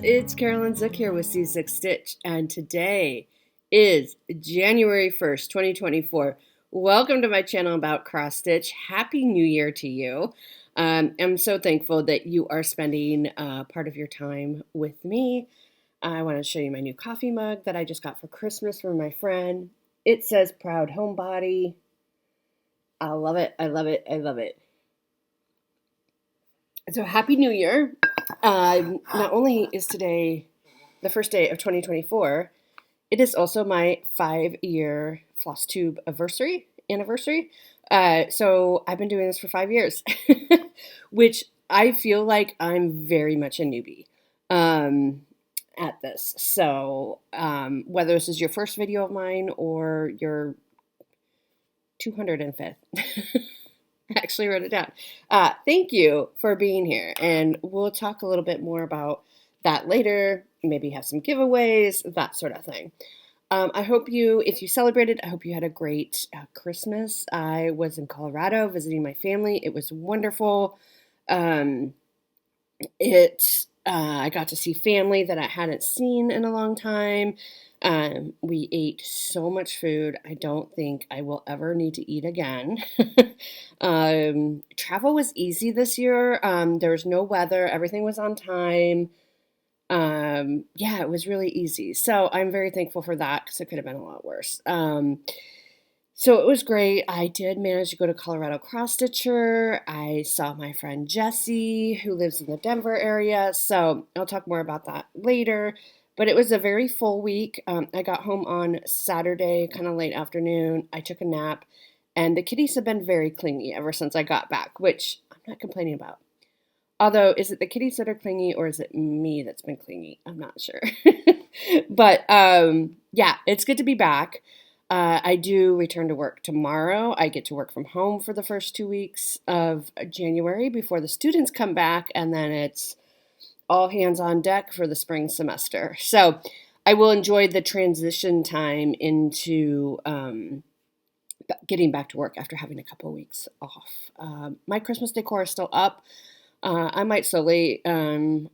it's Carolyn Zook here with C6 Stitch, and today is January 1st, 2024. Welcome to my channel about cross stitch. Happy New Year to you. I'm so thankful that you are spending part of your time with me. I want to show you my new coffee mug that I just got for Christmas from my friend. It says Proud Homebody. I love it. I love it. I love it. So happy New Year. Not only is today the first day of 2024, it is also my 5-year Flosstube anniversary. So I've been doing this for 5 years, which I feel like I'm very much a newbie at this. So whether this is your first video of mine or your 205th, I actually wrote it down. Thank you for being here, and we'll talk a little bit more about that later, maybe have some giveaways, that sort of thing. I hope if you celebrated, I hope you had a great Christmas. I was in Colorado visiting my family. It was wonderful. I got to see family that I hadn't seen in a long time. We ate so much food. I don't think I will ever need to eat again. Travel was easy this year. There was no weather. Everything was on time. Yeah, it was really easy. So I'm very thankful for that because it could have been a lot worse. So it was great. I did manage to go to Colorado Cross Stitcher. I saw my friend Jessie, who lives in the Denver area. So I'll talk more about that later. But it was a very full week. I got home on Saturday, kind of late afternoon. I took a nap, and the kitties have been very clingy ever since I got back, which I'm not complaining about. Although, is it the kitties that are clingy, or is it me that's been clingy? I'm not sure. But yeah, it's good to be back. I do return to work tomorrow. I get to work from home for the first 2 weeks of January before the students come back, and then it's all hands on deck for the spring semester. So I will enjoy the transition time into getting back to work after having a couple of weeks off. My Christmas decor is still up. I might slowly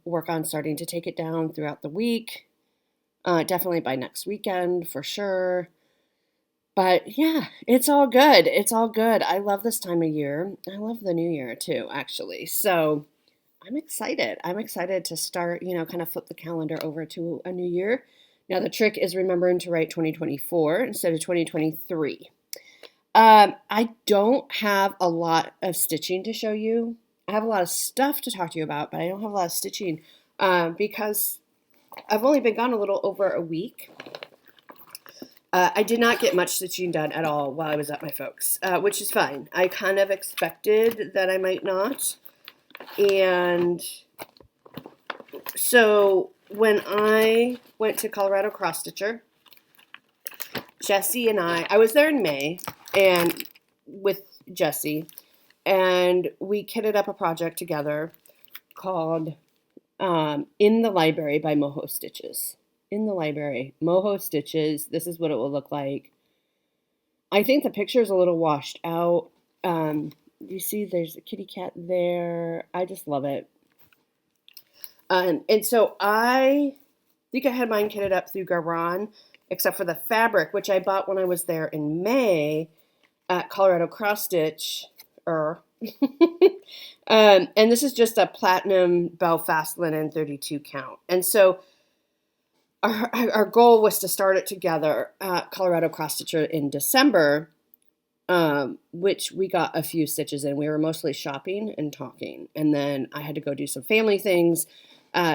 work on starting to take it down throughout the week. Definitely by next weekend for sure. But yeah, it's all good. It's all good. I love this time of year. I love the new year too, actually. So I'm excited. I'm excited to start, kind of flip the calendar over to a new year. Now, the trick is remembering to write 2024 instead of 2023. I don't have a lot of stitching to show you. I have a lot of stuff to talk to you about, but I don't have a lot of stitching because I've only been gone a little over a week. I did not get much stitching done at all while I was at my folks', which is fine. I kind of expected that I might not. And so when I went to Colorado Cross Stitcher, Jessie and I was there in May and with Jessie, and we kitted up a project together called In the Library by Moho Stitches. In the Library, Moho Stitches. This is what it will look like. I think the picture is a little washed out. You see there's a kitty cat there. I just love it. And so I think I had mine kitted up through Garan, except for the fabric, which I bought when I was there in May at Colorado Cross Stitch. And this is just a platinum Belfast linen 32 count. And so our goal was to start it together at Colorado Cross Stitcher in December, which we got a few stitches in. We were mostly shopping and talking, and then I had to go do some family things.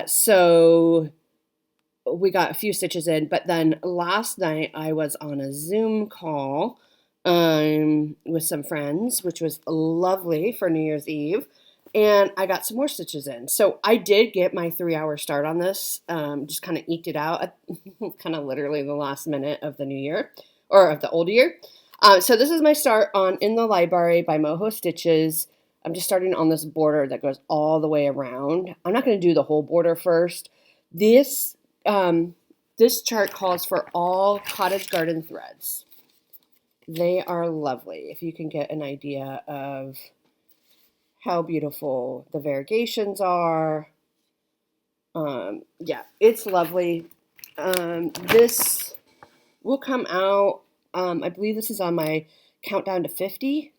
So we got a few stitches in, but then last night I was on a Zoom call with some friends, which was lovely for New Year's Eve, and I got some more stitches in. So I did get my 3-hour start on this, just kind of eked it out at kind of literally the last minute of the new year, or of the old year. So this is my start on In the Library by Moho Stitches. I'm just starting on this border that goes all the way around. I'm not going to do the whole border first. This chart calls for all cottage garden threads. They are lovely. If you can get an idea of how beautiful the variegations are. Yeah, it's lovely. This will come out, I believe this is on my countdown to 50.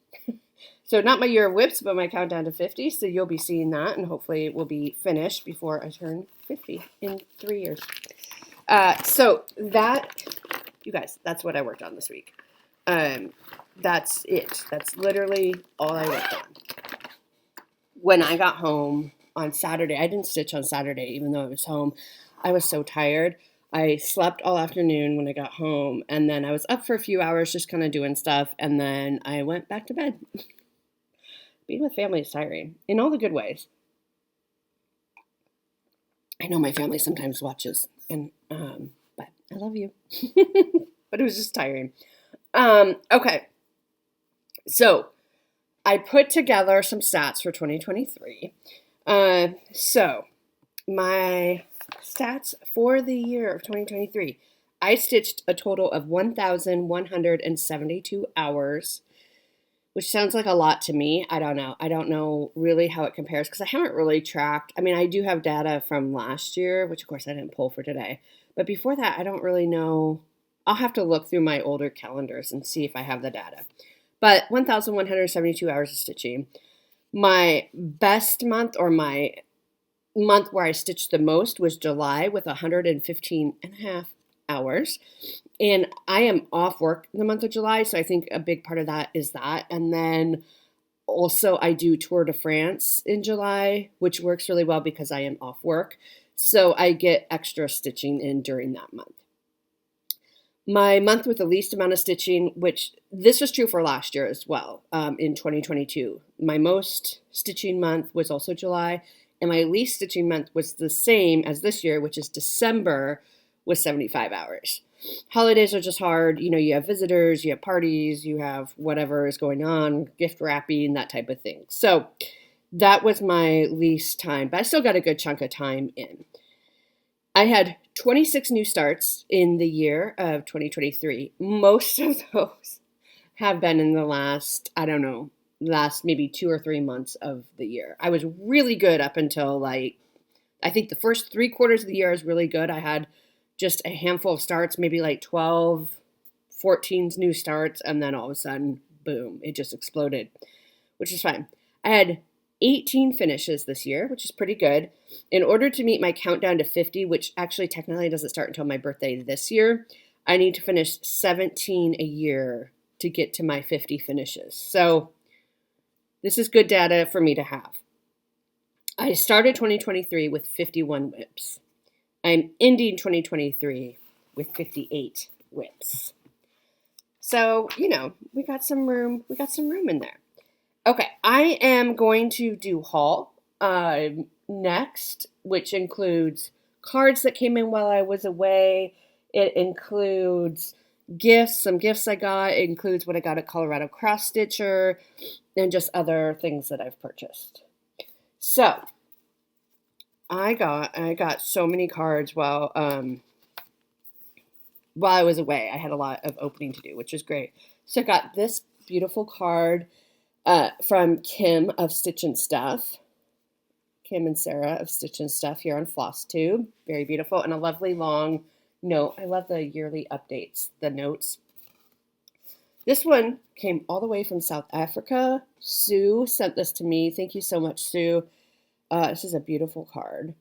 So not my year of whips, but my countdown to 50. So you'll be seeing that, and hopefully it will be finished before I turn 50 in 3 years. So that, you guys, that's what I worked on this week. That's it. That's literally all I worked on. When I got home on Saturday, I didn't stitch on Saturday, even though I was home. I was so tired. I slept all afternoon when I got home, and then I was up for a few hours just kind of doing stuff, and then I went back to bed. Being with family is tiring in all the good ways. I know my family sometimes watches, and but I love you. But it was just tiring. Okay, so I put together some stats for 2023. So my stats for the year of 2023, I stitched a total of 1,172 hours, which sounds like a lot to me. I don't know. I don't know really how it compares because I haven't really tracked. I mean, I do have data from last year, which of course I didn't pull for today. But before that, I don't really know. I'll have to look through my older calendars and see if I have the data. But 1,172 hours of stitching. My best month, or my month where I stitched the most, was July with 115 and a half hours. And I am off work in the month of July, so I think a big part of that is that. And then also I do Tour de France in July, which works really well because I am off work. So I get extra stitching in during that month. My month with the least amount of stitching, which this was true for last year as well, in 2022. My most stitching month was also July, and my least stitching month was the same as this year, which is December, with 75 hours. Holidays are just hard. You know, you have visitors, you have parties, you have whatever is going on, gift wrapping, that type of thing. So that was my least time, but I still got a good chunk of time in. I had 26 new starts in the year of 2023. Most of those have been in the last, last maybe 2 or 3 months of the year. I was really good up until I think the first 3 quarters of the year was really good. I had just a handful of starts, maybe like 12, 14 new starts, and then all of a sudden, boom, it just exploded, which is fine. I had 18 finishes this year, which is pretty good. In order to meet my countdown to 50, which actually technically doesn't start until my birthday this year, I need to finish 17 a year to get to my 50 finishes. So this is good data for me to have. I started 2023 with 51 whips. I'm ending 2023 with 58 whips. So, we got some room. We got some room in there. Okay, I am going to do haul next, which includes cards that came in while I was away. It includes gifts, some gifts I got. It includes what I got at Colorado Cross Stitcher, and just other things that I've purchased. So I got so many cards while I was away. I had a lot of opening to do, which is great. So I got this beautiful card from Kim of Stitch and Stuff. Kim and Sarah of Stitch and Stuff here on Flosstube. Very beautiful, and a lovely long note. I love the yearly updates, the notes. This one came all the way from South Africa. Sue sent this to me. Thank you so much, Sue. This is a beautiful card.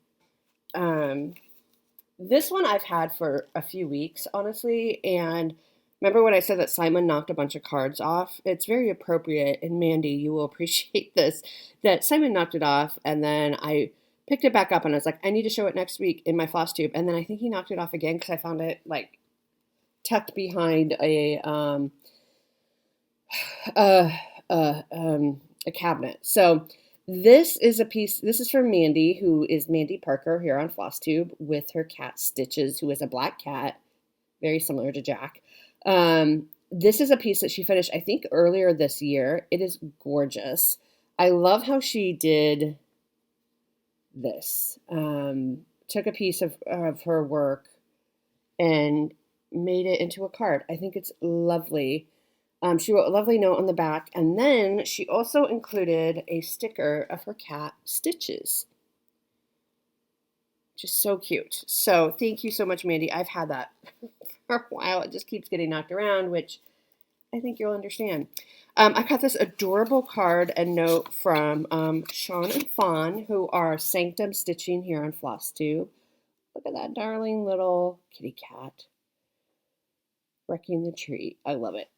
This one I've had for a few weeks, honestly, and remember when I said that Simon knocked a bunch of cards off? It's very appropriate, and Mandy, you will appreciate this, that Simon knocked it off, and then I picked it back up, and I was like, I need to show it next week in my Flosstube, and then I think he knocked it off again because I found it, tucked behind a cabinet. So this is a piece, this is from Mandy, who is Mandy Parker here on Flosstube, with her cat Stitches, who is a black cat, very similar to Jack. This is a piece that she finished, I think, earlier this year. It is gorgeous. I love how she did this. Took a piece of her work and made it into a card. I think it's lovely. She wrote a lovely note on the back, and then she also included a sticker of her cat, Stitches. Just so cute. So thank you so much, Mandy. I've had that for a while. It just keeps getting knocked around, which I think you'll understand. I got this adorable card and note from Sean and Fawn, who are Sanctum Stitching here on Flosstube. Look at that darling little kitty cat wrecking the tree. I love it.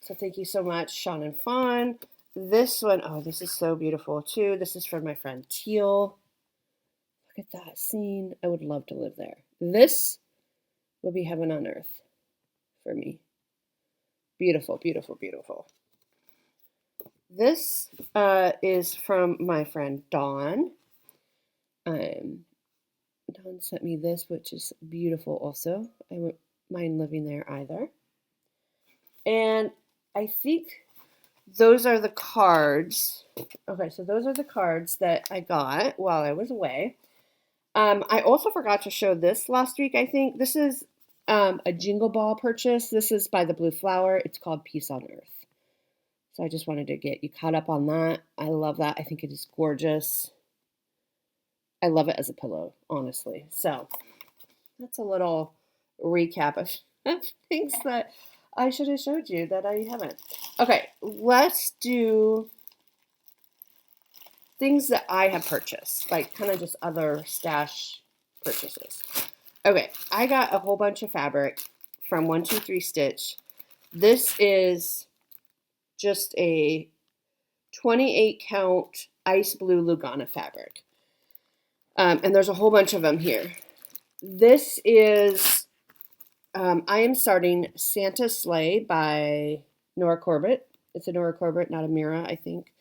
So thank you so much, Sean and Fawn. This one, oh, this is so beautiful too. This is from my friend Teal. Look at that scene. I would love to live there. This will be heaven on earth for me. Beautiful, beautiful, beautiful. This is from my friend Dawn. Dawn sent me this, which is beautiful also. I wouldn't mind living there either. And I think those are the cards. Okay, so those are the cards that I got while I was away. I also forgot to show this last week, I think. This is a Jingle Ball purchase. This is by the Blue Flower. It's called Peace on Earth. So I just wanted to get you caught up on that. I love that. I think it is gorgeous. I love it as a pillow, honestly. So that's a little recap of things that I should have showed you that I haven't. Okay, let's do things that I have purchased, like kind of just other stash purchases. Okay, I got a whole bunch of fabric from 123 Stitch. This is just a 28 count ice blue Lugana fabric. And there's a whole bunch of them here. This is, I am starting Santa's Sleigh by Nora Corbett. It's a Nora Corbett, not a Mira, I think.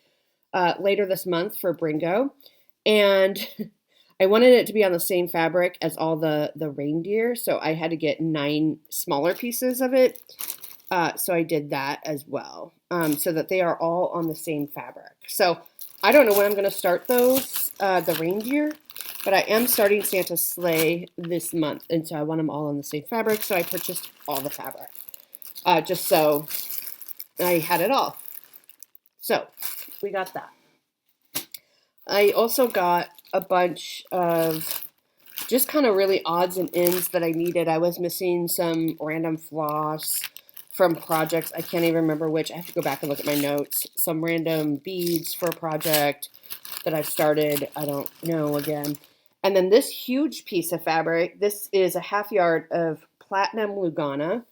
Later this month for Bringo. And I wanted it to be on the same fabric as all the reindeer, so I had to get 9 smaller pieces of it. So I did that as well, so that they are all on the same fabric. So I don't know when I'm going to start those, the reindeer, but I am starting Santa's Sleigh this month, and so I want them all on the same fabric, so I purchased all the fabric, just so I had it all. So we got that. I also got a bunch of just kind of really odds and ends that I needed. I was missing some random floss from projects. I can't even remember which. I have to go back and look at my notes. Some random beads for a project that I've started. I don't know again. And then this huge piece of fabric. This is a half yard of platinum Lugana.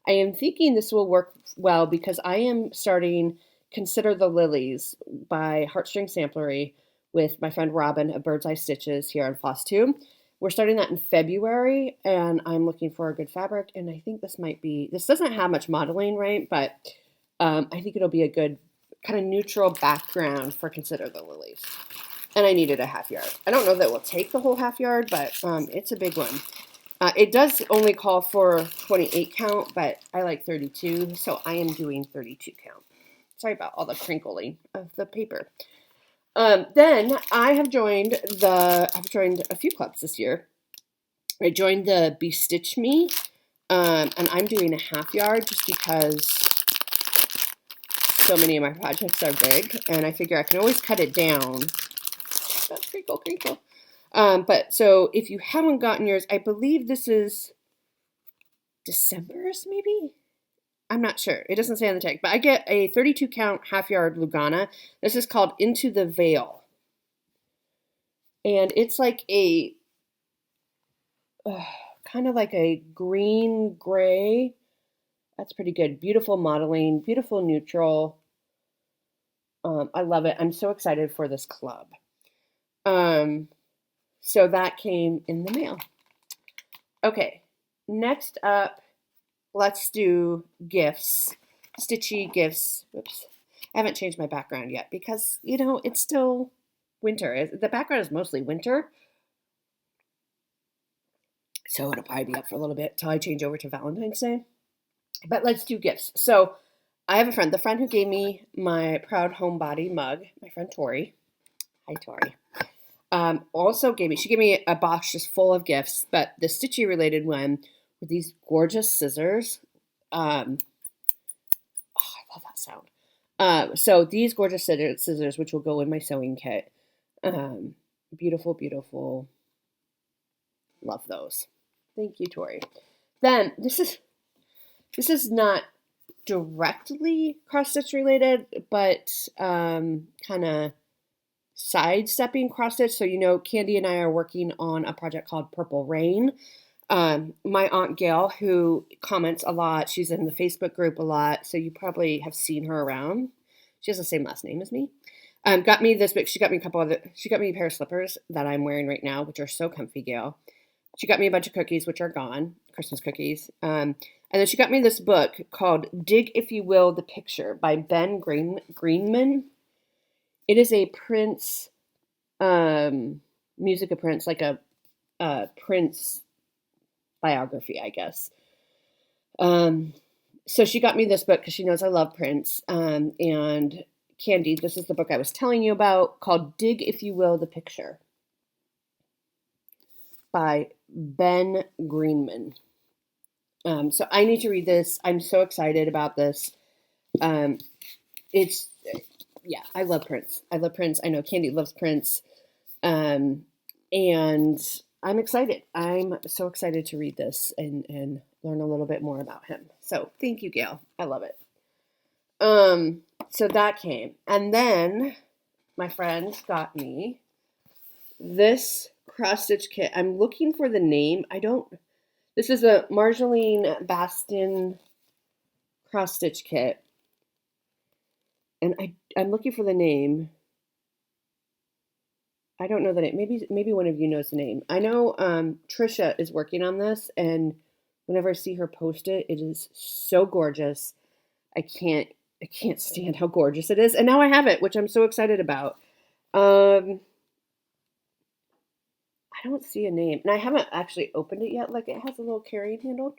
I am thinking this will work well because I am starting Consider the Lilies by Heartstring Samplery with my friend Robin of Bird's Eye Stitches here on Flosstube. We're starting that in February, and I'm looking for a good fabric, and I think this might be, this doesn't have much modeling, right, but I think it'll be a good kind of neutral background for Consider the Lilies. And I needed a half yard. I don't know that it will take the whole half yard, but it's a big one. It does only call for 28 count, but I like 32, so I am doing 32 count. Sorry about all the crinkling of the paper. Then I have joined a few clubs this year. I joined the Bestitch Me, and I'm doing a half yard just because so many of my projects are big, and I figure I can always cut it down. That's crinkle, crinkle. But so if you haven't gotten yours, I believe this is December's maybe? I'm not sure. It doesn't say on the tag, but I get a 32 count half yard Lugana. This is called Into the Veil. And it's like a kind of like a green gray. That's pretty good. Beautiful modeling, beautiful neutral. I love it. I'm so excited for this club. So that came in the mail. Okay, next up, let's do gifts, stitchy gifts. Oops, I haven't changed my background yet because, you know, it's still winter. The background is mostly winter. So it'll probably be up for a little bit till I change over to Valentine's Day. But let's do gifts. So I have a friend, the friend who gave me my Proud Homebody mug, my friend Tori. Hi, Tori. She gave me a box just full of gifts, but the stitchy related one with these gorgeous scissors. I love that sound. So these gorgeous scissors, which will go in my sewing kit. Beautiful, beautiful Love those. Thank you, Tori. Then this is not directly cross stitch related, but kind of sidestepping cross stitch. So Candy and I are working on a project called Purple Rain. My Aunt Gail, who comments a lot, she's in the Facebook group a lot, so you probably have seen her around. She has the same last name as me. Got me this book. She got me a pair of slippers that I'm wearing right now, which are so comfy, Gail. She got me a bunch of cookies, which are gone, Christmas cookies. And then she got me this book called Dig If You Will, The Picture by Ben Greenman. It is a Prince, music of Prince, like a Prince biography, I guess. So she got me this book because she knows I love Prince. And Candy, this is the book I was telling you about, called Dig If You Will, The Picture by Ben Greenman. So I need to read this. I'm so excited about this. I love Prince. I love Prince. I know Candy loves Prince. And I'm excited. I'm so excited to read this and learn a little bit more about him. So thank you, Gail. I love it. So that came. And then my friend got me this cross-stitch kit. I'm looking for the name. This is a Marjolaine Baston cross-stitch kit. And I'm looking for the name. I don't know the name. Maybe one of you knows the name. I know Trisha is working on this, and whenever I see her post it, it is so gorgeous. I can't stand how gorgeous it is. And now I have it, which I'm so excited about. I don't see a name. And I haven't actually opened it yet. Like, it has a little carrying handle.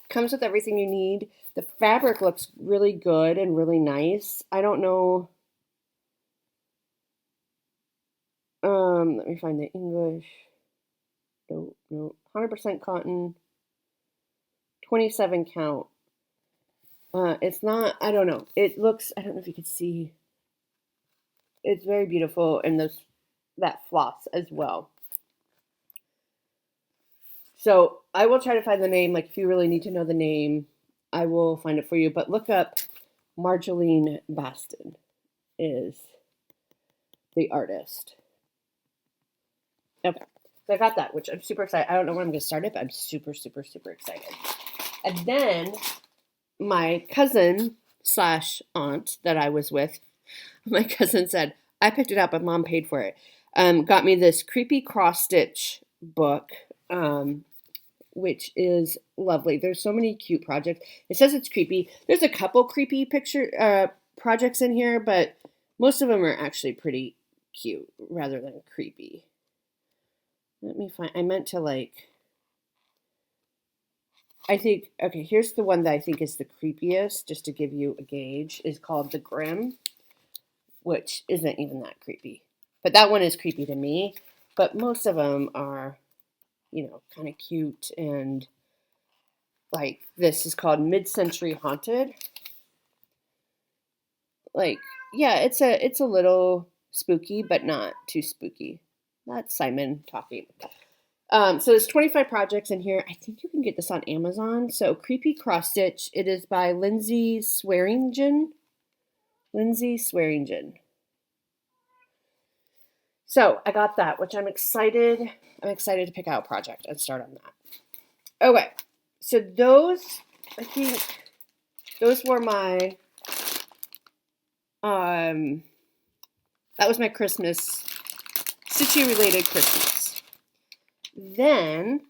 Comes with everything you need. The fabric looks really good and really nice. I don't know. Let me find the English. No. 100% cotton. 27 count. It's not, I don't know. It looks, I don't know if you could see. It's very beautiful, and that floss as well. So I will try to find the name. Like, if you really need to know the name, I will find it for you. But look up Marjolaine Baston is the artist. Okay. So I got that, which I'm super excited. I don't know when I'm going to start it, but I'm super, super, super excited. And then my cousin / aunt that I was with, my cousin said, I picked it up, but Mom paid for it. Got me this creepy cross-stitch book, which is lovely. There's so many cute projects. It says it's creepy. There's a couple creepy projects in here, but most of them are actually pretty cute rather than creepy. Let me find, I meant to here's the one that I think is the creepiest, just to give you a gauge, is called The Grimm, which isn't even that creepy. But that one is creepy to me. But most of them are, kind of cute, and this is called Mid-Century Haunted. It's a little spooky, but not too spooky. That's Simon talking. So there's 25 projects in here. I think you can get this on Amazon. So Creepy Cross Stitch. It is by Lindsay Swearingen. So I got that, which I'm excited. I'm excited to pick out a project and start on that. Okay. So those were my, that was my Christmas, Stitchy related Christmas. Then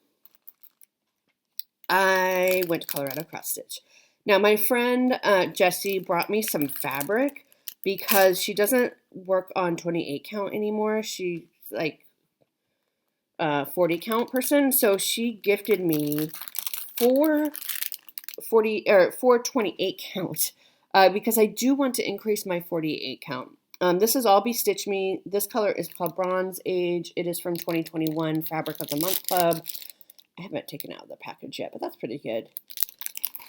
I went to Colorado Cross Stitch. Now my friend Jessie brought me some fabric because she doesn't work on 28 count anymore. She's 40 count person. So she gifted me four 28 count because I do want to increase my 48 count. This is All Be Stitch Me. This color is called Bronze Age. It is from 2021 Fabric of the Month Club. I haven't taken out the package yet, but that's pretty good.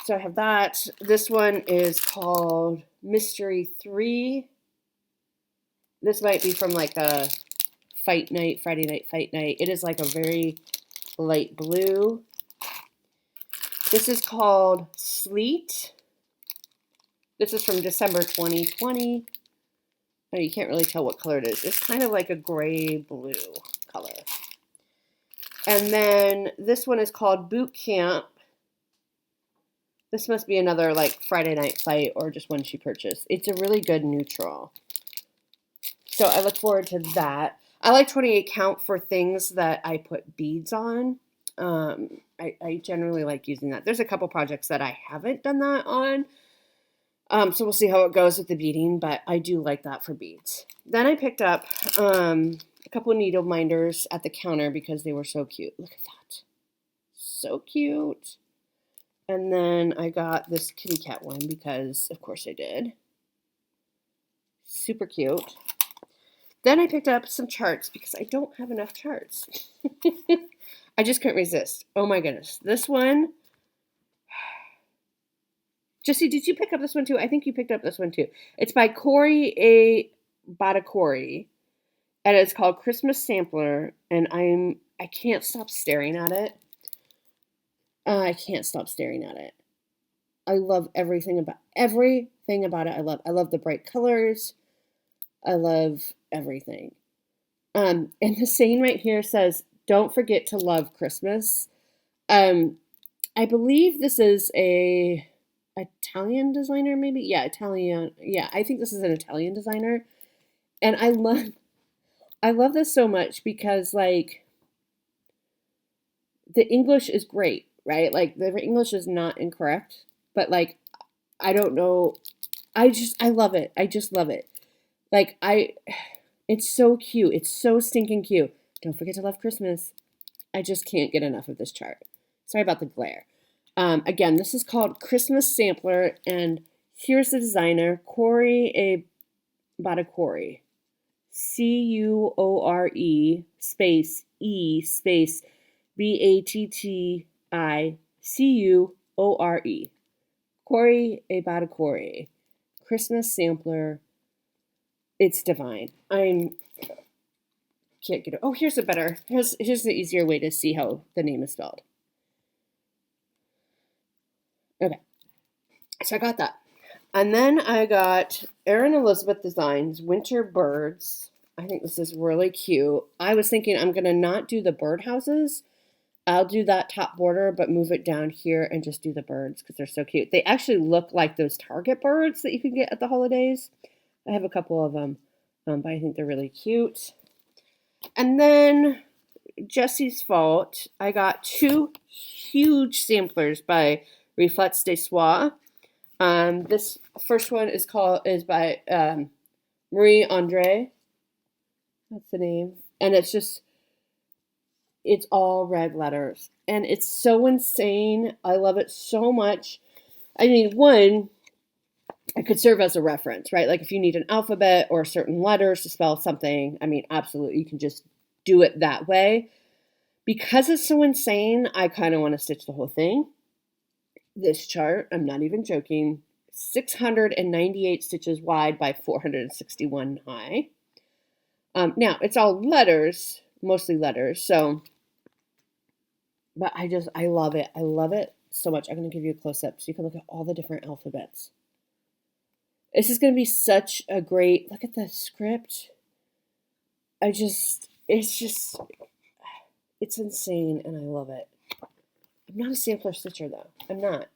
So I have that. This one is called Mystery 3. This might be from a fight night, Friday night fight night. It is a very light blue. This is called Sleet. This is from December 2020. Oh, you can't really tell what color it is. It's kind of like a gray blue color. And then this one is called Boot Camp. This must be another like Friday Night Fight or just one she purchased. It's a really good neutral. So I look forward to that. I like 28 count for things that I put beads on. I generally like using that. There's a couple projects that I haven't done that on. So we'll see how it goes with the beading, but I do like that for beads. Then I picked up a couple of needle minders at the counter because they were so cute. Look at that. So cute. And then I got this kitty cat one because, of course, I did. Super cute. Then I picked up some charts because I don't have enough charts. I just couldn't resist. Oh my goodness. This one. Jessie, did you pick up this one too? I think you picked up this one too. It's by Corey A. Badakori. And it's called Christmas Sampler. And I can't stop staring at it. I can't stop staring at it. I love everything about it. I love the bright colors. I love everything. And the saying right here says, "Don't forget to love Christmas." I believe this is a Italian designer, maybe. Yeah, Italian. Yeah, I think this is an Italian designer, and I love this so much because like the English is great, right? Like the English is not incorrect, but like I don't know. I love it. I just love it. Like it's so cute. It's so stinking cute. Don't forget to love Christmas. I just can't get enough of this chart. Sorry about the glare. Again, this is called Christmas Sampler, and here's the designer, Corey A. Badakori. Cuore space E space Batticuore. Corey A. Badakori. Christmas Sampler. It's divine. Can't get it. Oh, here's the easier way to see how the name is spelled. Okay. So I got that. And then I got Erin Elizabeth Designs Winter Birds. I think this is really cute. I was thinking I'm going to not do the birdhouses. I'll do that top border, but move it down here and just do the birds because they're so cute. They actually look like those Target birds that you can get at the holidays. I have a couple of them, but I think they're really cute. And then Jessie's Fault. I got 2 huge samplers by Reflets de Soie. This first one is by Marie Andre. That's the name. And it's all red letters. And it's so insane. I love it so much. I mean, one, it could serve as a reference, right? Like if you need an alphabet or certain letters to spell something, I mean, absolutely, you can just do it that way. Because it's so insane, I kind of want to stitch the whole thing. This chart, I'm not even joking, 698 stitches wide by 461 high. Now, it's all letters, mostly letters, so, but I love it. I love it so much. I'm going to give you a close-up so you can look at all the different alphabets. This is going to be such a great, look at the script. It's insane, and I love it. I'm not a sampler stitcher, though. I'm not.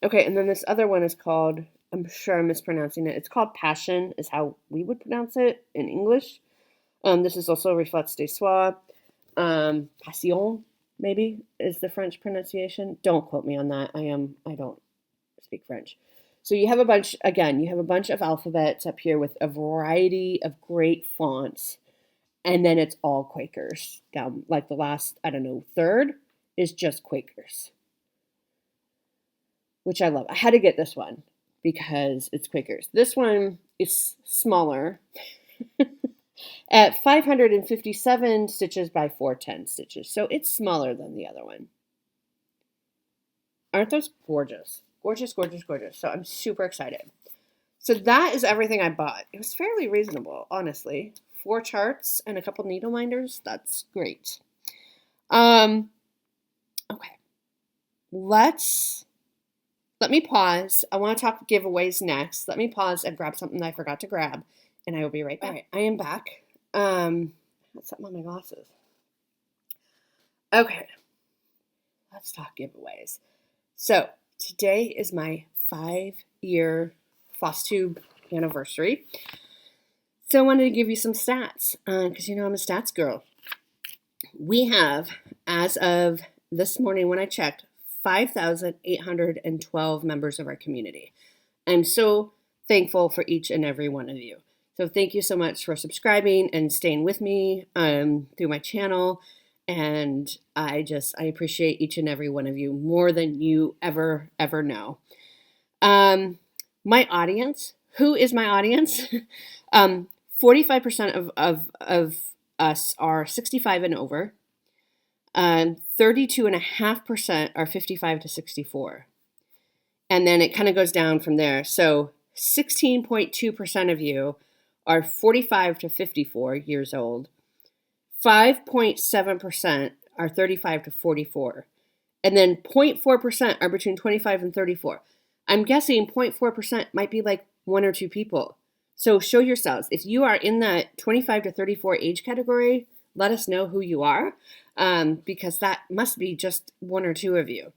Okay, and then this other one is called, I'm sure I'm mispronouncing it. It's called Passion, is how we would pronounce it in English. This is also Reflets de Soie. Passion, maybe, is the French pronunciation. Don't quote me on that. I don't speak French. So you have a bunch of alphabets up here with a variety of great fonts. And then it's all Quakers down, like the last, third is just Quakers, which I love. I had to get this one because it's Quakers. This one is smaller at 557 stitches by 410 stitches. So it's smaller than the other one. Aren't those gorgeous? Gorgeous, gorgeous, gorgeous. So I'm super excited. So that is everything I bought. It was fairly reasonable, honestly. 4 charts and a couple needle minders. That's great. Okay. Let me pause. I want to talk giveaways next. Let me pause and grab something that I forgot to grab, and I will be right back. All right, I am back. Let's set on my glasses. Okay, let's talk giveaways. So today is my 5-year Flosstube anniversary. So I wanted to give you some stats because you know I'm a stats girl. We have, as of this morning when I checked, 5,812 members of our community. I'm so thankful for each and every one of you. So thank you so much for subscribing and staying with me through my channel. And I appreciate each and every one of you more than you ever know. My audience, who is my audience? 45% of us are 65 and over. 32.5% are 55 to 64. And then it kind of goes down from there. So 16.2% of you are 45 to 54 years old. 5.7% are 35 to 44. And then 0.4% are between 25 and 34. I'm guessing 0.4% might be like 1 or 2 people. So show yourselves. If you are in that 25 to 34 age category, let us know who you are, because that must be just 1 or 2 of you.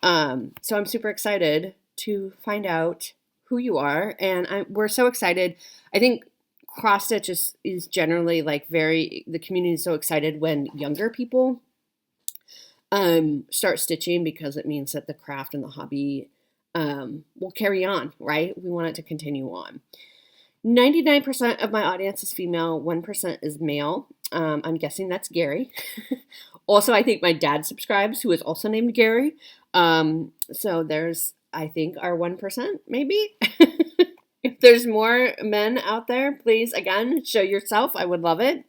So I'm super excited to find out who you are, and we're so excited. I think cross stitch is generally like the community is so excited when younger people start stitching, because it means that the craft and the hobby will carry on, right? We want it to continue on. 99% of my audience is female, 1% is male. I'm guessing that's Gary. Also, I think my dad subscribes, who is also named Gary. So there's, I think, our 1%, maybe. If there's more men out there, please, again, show yourself. I would love it.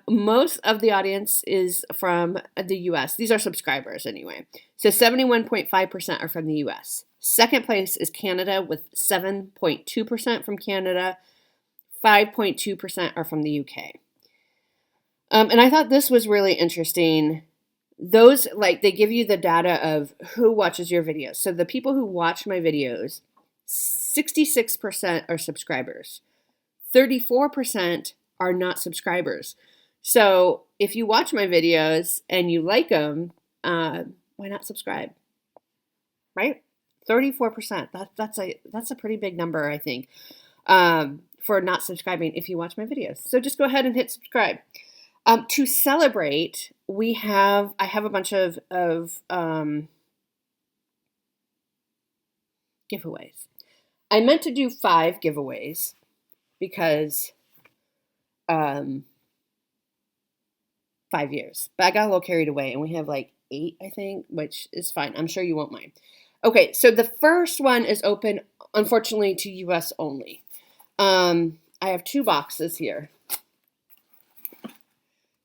Most of the audience is from the U.S. These are subscribers anyway. So 71.5% are from the U.S. Second place is Canada with 7.2% from Canada. 5.2% are from the U.K. And I thought this was really interesting. Those, like, they give you the data of who watches your videos. So the people who watch my videos, 66% are subscribers. 34% are not subscribers. So if you watch my videos and you like them, why not subscribe? Right? 34%. That's a pretty big number, I think, for not subscribing if you watch my videos. So just go ahead and hit subscribe. To celebrate, I have a bunch of giveaways. I meant to do 5 giveaways because 5 years, but I got a little carried away, and we have like 8, I think, which is fine. I'm sure you won't mind. Okay, so the first one is open, unfortunately, to US only. I have 2 boxes here.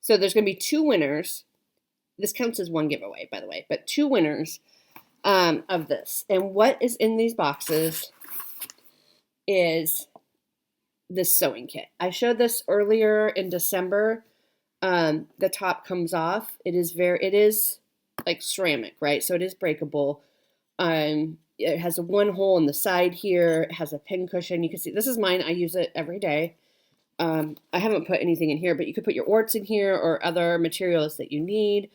So there's going to be 2 winners. This counts as 1 giveaway, by the way, but 2 winners of this. And what is in these boxes is this sewing kit. I showed this earlier in December. The top comes off. It is like ceramic, right? So it is breakable. It has 1 hole in the side here. It has a pin cushion. You can see this is mine. I use it every day. I haven't put anything in here, but you could put your orts in here or other materials that you need.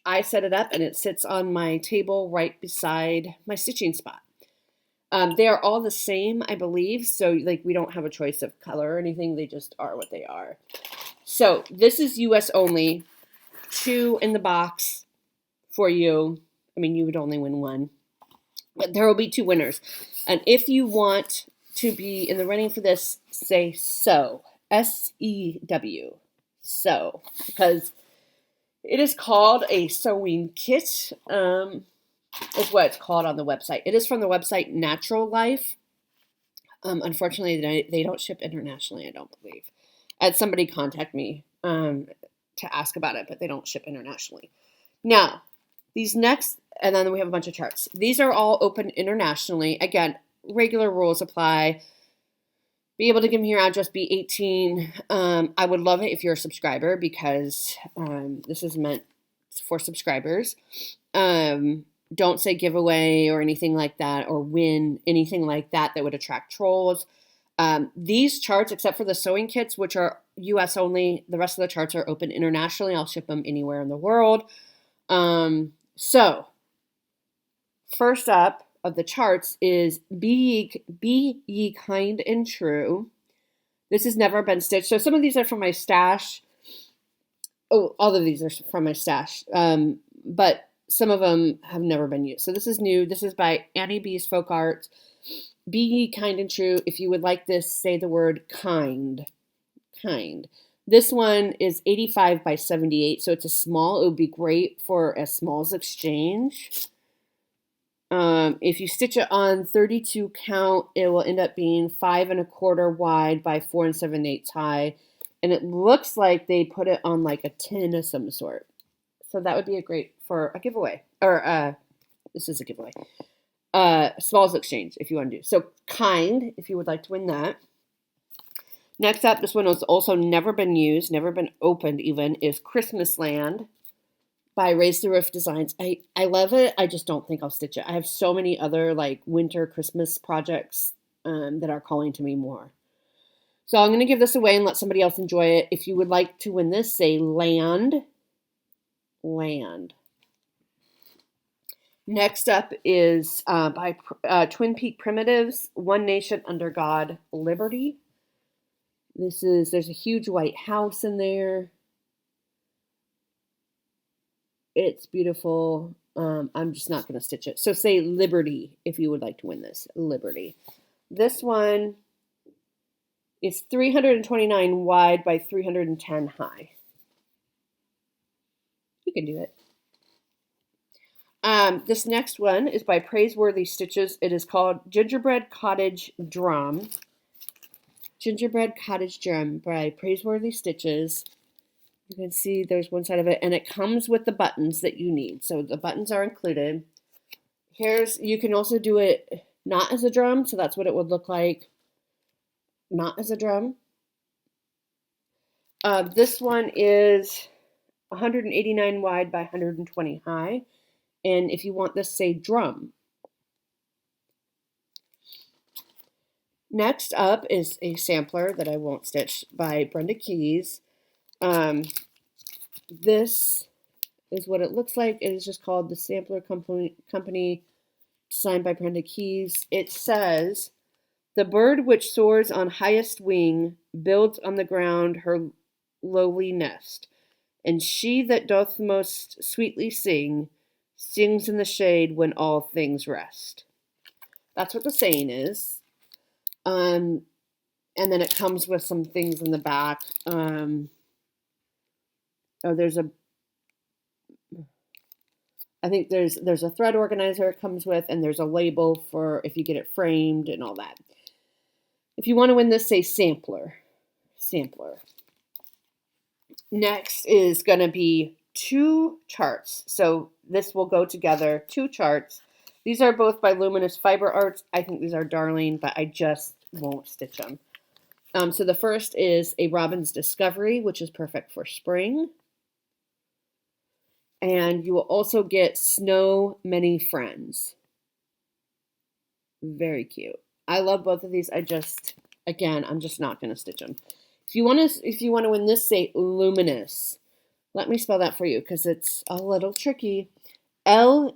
I set it up and it sits on my table right beside my stitching spot. They are all the same, I believe. So like we don't have a choice of color or anything. They just are what they are. So this is US only. 2 in the box for you. I mean, you would only win 1. But there will be 2 winners. And if you want to be in the running for this, say sew. S-E-W. Sew. Because it is called a sewing kit. Is what it's called on the website. It is from the website Natural Life. Unfortunately, they don't ship internationally, I don't believe. I had somebody contact me to ask about it, but they don't ship internationally. Now, these next, and then we have a bunch of charts. These are all open internationally. Again, regular rules apply. Be able to give me your address, be 18. I would love it if you're a subscriber, because this is meant for subscribers. Don't say giveaway or anything like that, or win anything like that that would attract trolls. These charts, except for the sewing kits, which are US only, the rest of the charts are open internationally. I'll ship them anywhere in the world. So first up of the charts is Be Ye Kind and True. This has never been stitched. So some of these are from my stash. Oh, all of these are from my stash. But some of them have never been used. So this is new. This is by Annie B's Folk Arts. Be Ye Kind and True. If you would like this, say the word kind. Kind. This one is 85 by 78, so it's a small. It would be great for a smalls exchange. If you stitch it on 32 count, it will end up being 5 1/4 wide by 4 7/8 high. And it looks like they put it on like a tin of some sort. So that would be a great for a giveaway. Or this is a giveaway. Smalls exchange if you want to do. So kind, if you would like to win that. Next up, this one has also never been used, never been opened even, is Christmas Land by Raise the Roof Designs. I love it. I just don't think I'll stitch it. I have so many other like winter Christmas projects that are calling to me more. So I'm going to give this away and let somebody else enjoy it. If you would like to win this, say land. Land. Next up is by Twin Peak Primitives, One Nation Under God, Liberty. There's a huge white house in there. It's beautiful. I'm just not going to stitch it. So say Liberty if you would like to win this. Liberty. This one is 329 wide by 310 high. You can do it. This next one is by Praiseworthy Stitches. It is called Gingerbread Cottage Drum. Gingerbread Cottage Drum by Praiseworthy Stitches. You can see there's one side of it, and it comes with the buttons that you need. So the buttons are included. You can also do it not as a drum, so that's what it would look like. Not as a drum. This one is 189 wide by 120 high. And if you want this, say drum. Next up is a sampler that I won't stitch by Brenda Keys. This is what it looks like. It is just called the Sampler Company, designed by Brenda Keys. It says, the bird which soars on highest wing builds on the ground her lowly nest, and she that doth most sweetly sing, sings in the shade when all things rest. That's what the saying is. And then it comes with some things in the back. I think there's a thread organizer it comes with, and there's a label for if you get it framed and all that. If you want to win this, say sampler. Sampler. Next is going to be 2 charts. So this will go together, 2 charts. These are both by Luminous Fiber Arts. I think these are darling, but I just won't stitch them. So the first is a Robin's Discovery, which is perfect for spring. And you will also get Snow Many Friends. Very cute. I love both of these. I'm just not going to stitch them. If you want to win this, say Luminous. Let me spell that for you because it's a little tricky. Luminous.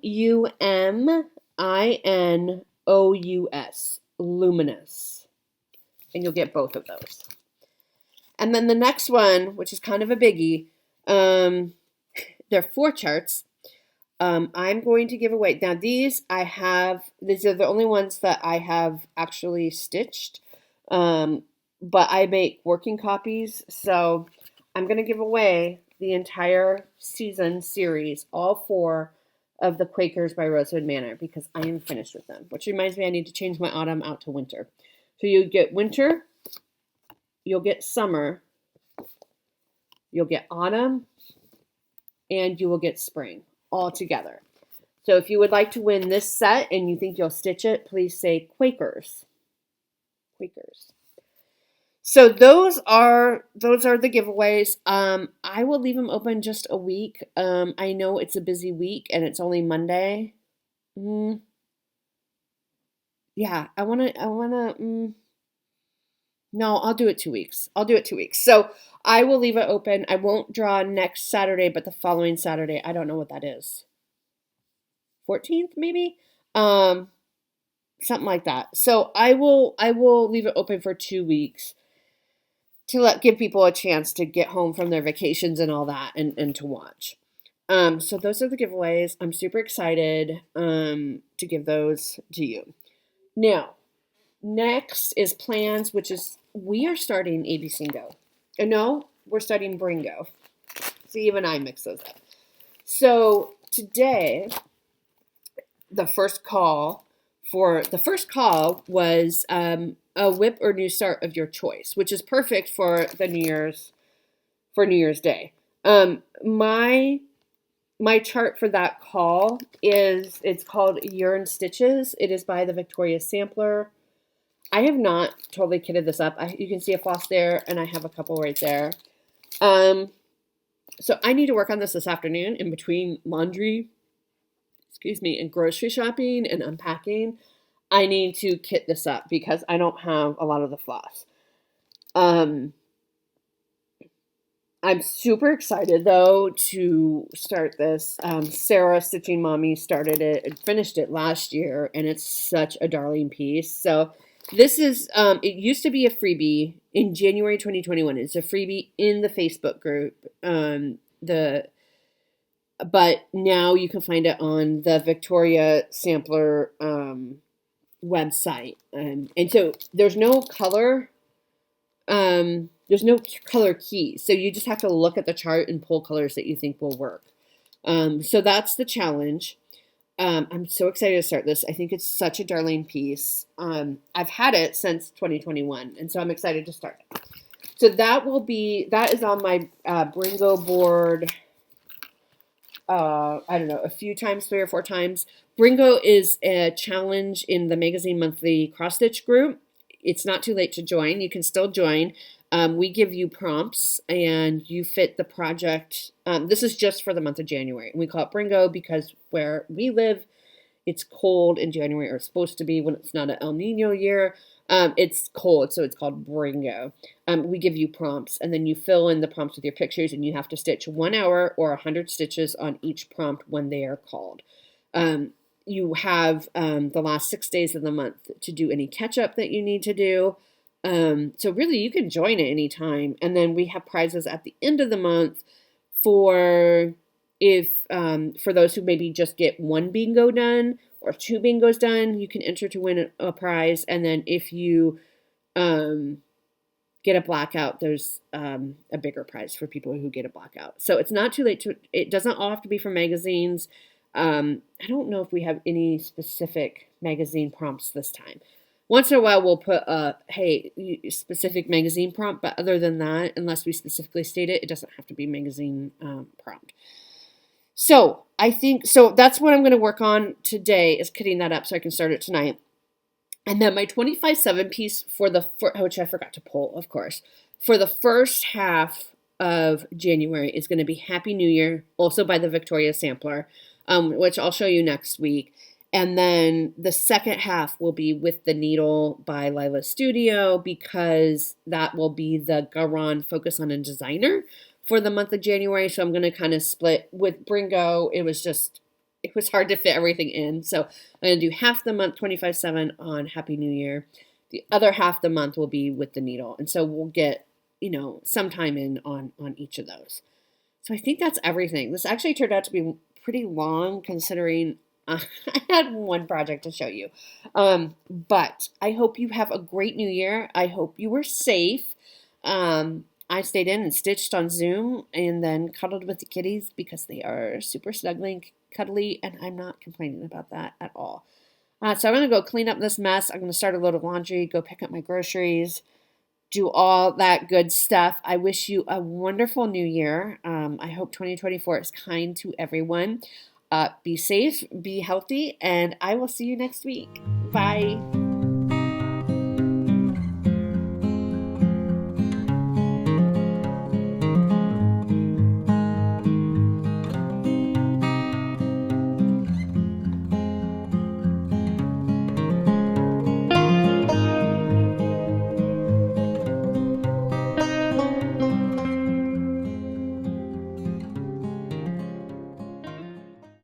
Luminous. And you'll get both of those. And then the next one, which is kind of a biggie, there are 4 charts. I'm going to give away. Now these are the only ones that I have actually stitched. But I make working copies. So I'm going to give away the entire season series, all 4 of the Quakers by Rosewood Manor, because I am finished with them. Which reminds me I need to change my autumn out to winter. So you get winter, you'll get summer, you'll get autumn, and you will get spring all together. So if you would like to win this set and you think you'll stitch it, please say Quakers. Quakers. So those are the giveaways. I will leave them open just a week. I know it's a busy week and it's only Monday. Mm, yeah, no, I'll do it 2 weeks. I'll do it 2 weeks. So I will leave it open. I won't draw next Saturday, but the following Saturday. I don't know what that is. 14th maybe? Um, Something like that. So I will leave it open for 2 weeks to give people a chance to get home from their vacations and all that and to watch. So those are the giveaways. I'm super excited to give those to you. Now, next is plans, which is we are starting ABC Go. No, we're starting Bringo. See, even I mix those up. So today, the first call was a whip or new start of your choice, which is perfect for New Year's Day. My chart for that call it's called Urine Stitches. It is by the Victoria Sampler. I have not totally kitted this up. You can see a floss there, and I have a couple right there. So I need to work on this afternoon in between laundry, and grocery shopping and unpacking. I need to kit this up because I don't have a lot of the floss. I'm super excited though to start this. Sarah Stitching Mommy started it and finished it last year, and it's such a darling piece. So this is it used to be a freebie in January 2021. It's a freebie in the Facebook group. But now you can find it on the Victoria Sampler website. And so there's no color key. So you just have to look at the chart and pull colors that you think will work. So that's the challenge. I'm so excited to start this. I think it's such a darling piece. I've had it since 2021, and so I'm excited to start it. So that is on my Bringo board. I don't know, a few times, 3 or 4 times. Bringo is a challenge in the Magazine Monthly Cross Stitch group. It's not too late to join. You can still join. We give you prompts and you fit the project. This is just for the month of January. We call it Bringo because where we live, it's cold in January, or it's supposed to be when it's not an El Nino year. It's cold, so it's called Bringo. We give you prompts, and then you fill in the prompts with your pictures, and you have to stitch 1 hour or 100 stitches on each prompt when they are called. You have the last 6 days of the month to do any catch-up that you need to do. So really, you can join at any time. And then we have prizes at the end of the month for those who maybe just get 1 bingo done or 2 bingos done. You can enter to win a prize. And then if you get a blackout, there's a bigger prize for people who get a blackout. So it's not too late it doesn't all have to be for magazines. I don't know if we have any specific magazine prompts this time. Once in a while, we'll put specific magazine prompt, but other than that, unless we specifically state it, it doesn't have to be magazine prompt. So that's what I'm going to work on today, is kitting that up so I can start it tonight. And then my 25/7 piece which I forgot to pull, of course, for the first half of January is going to be Happy New Year, also by the Victoria Sampler, which I'll show you next week. And then the second half will be With the Needle by Lila Studio, because that will be the Garon Focus on a Designer for the month of January. So I'm going to kind of split with Bringo. It was hard to fit everything in. So I'm going to do half the month 25/7 on Happy New Year. The other half the month will be With the Needle. And so we'll get, some time in on each of those. So I think that's everything. This actually turned out to be pretty long considering I had one project to show you. But I hope you have a great new year. I hope you were safe. I stayed in and stitched on Zoom and then cuddled with the kitties because they are super snuggly, cuddly, and I'm not complaining about that at all. So I'm going to go clean up this mess. I'm going to start a load of laundry, go pick up my groceries, do all that good stuff. I wish you a wonderful new year. I hope 2024 is kind to everyone. Be safe, be healthy, and I will see you next week. Bye.